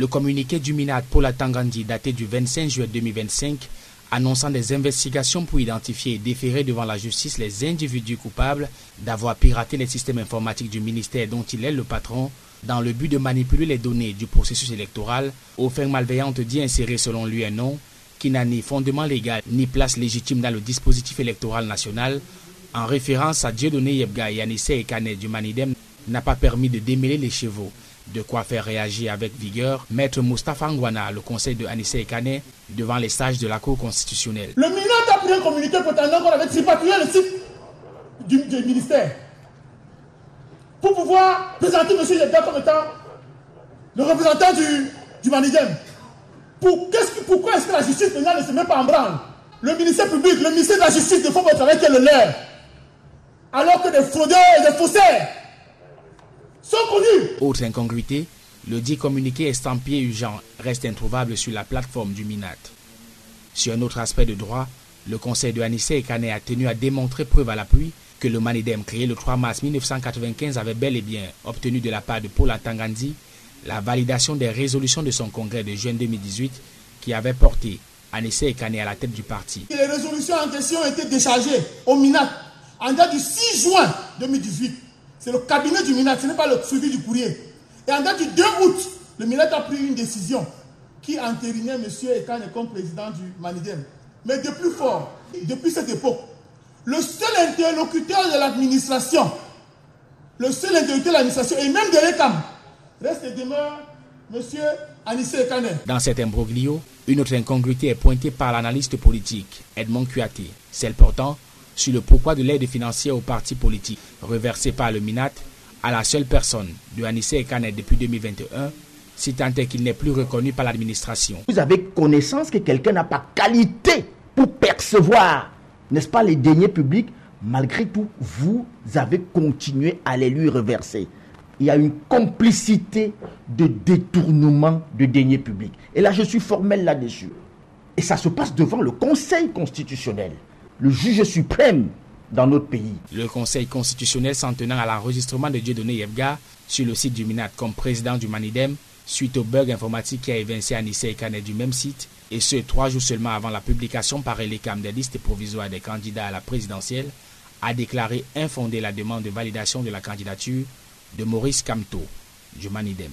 Le communiqué du MINAT Paula Tangandi daté du 25 juillet 2025 annonçant des investigations pour identifier et déférer devant la justice les individus coupables d'avoir piraté les systèmes informatiques du ministère dont il est le patron dans le but de manipuler les données du processus électoral aux fins malveillantes d'y insérer selon lui un nom qui n'a ni fondement légal ni place légitime dans le dispositif électoral national, en référence à Dieudonné Yebga et Anissé Ekane du Manidem, n'a pas permis de démêler les chevaux. De quoi faire réagir avec vigueur Maître Moustapha Ngwana, le conseil de Anissé Ekane, devant les sages de la Cour constitutionnelle. Le MINAT a pris un communiqué prétendant qu'on avait tripatouillé le site du ministère pour pouvoir présenter M. Yebga comme étant le représentant du Manidem. Pourquoi est-ce que la justice maintenant ne se met pas en branle? Le ministère public, le ministère de la justice ne fait pas le travail qui est le leur. Alors que des fraudeurs et des faussaires sont connus. Autre incongruité, le dit communiqué estampillé urgent reste introuvable sur la plateforme du MINAT. Sur un autre aspect de droit, le conseil de Anissé Ekane a tenu à démontrer preuve à l'appui que le Manidem créé le 3 mars 1995 avait bel et bien obtenu de la part de Paula Tangandi la validation des résolutions de son congrès de juin 2018 qui avait porté Anissé Ekane à la tête du parti. Les résolutions en question ont été déchargées au MINAT en date du 6 juin 2018. C'est le cabinet du MINAT, ce n'est pas le suivi du courrier. Et en date du 2 août, le MINAT a pris une décision qui entérinait M. Ekane comme président du Manidem. Mais de plus fort, depuis cette époque, le seul interlocuteur de l'administration, et même de l'ECAM, reste et demeure M. Anissé Ekane. Dans cet imbroglio, une autre incongruité est pointée par l'analyste politique Edmond Kuaté, celle portant sur le pourquoi de l'aide financière aux partis politiques reversée par le MINAT à la seule personne de Anissé Ekane depuis 2021, si tant est qu'il n'est plus reconnu par l'administration. Vous avez connaissance que quelqu'un n'a pas qualité pour percevoir, n'est-ce pas, les deniers publics, malgré tout, vous avez continué à les lui reverser. Il y a une complicité de détournement de deniers publics. Et là, je suis formel là-dessus. Et ça se passe devant le Conseil constitutionnel, le juge suprême dans notre pays. Le Conseil constitutionnel s'en tenant à l'enregistrement de Dieudonné Yebga sur le site du MINAT comme président du Manidem, suite au bug informatique qui a évincé Anissé Ekane du même site, et ce 3 jours seulement avant la publication par l'ECAM des listes provisoires des candidats à la présidentielle, a déclaré infondée la demande de validation de la candidature de Maurice Kamto du Manidem.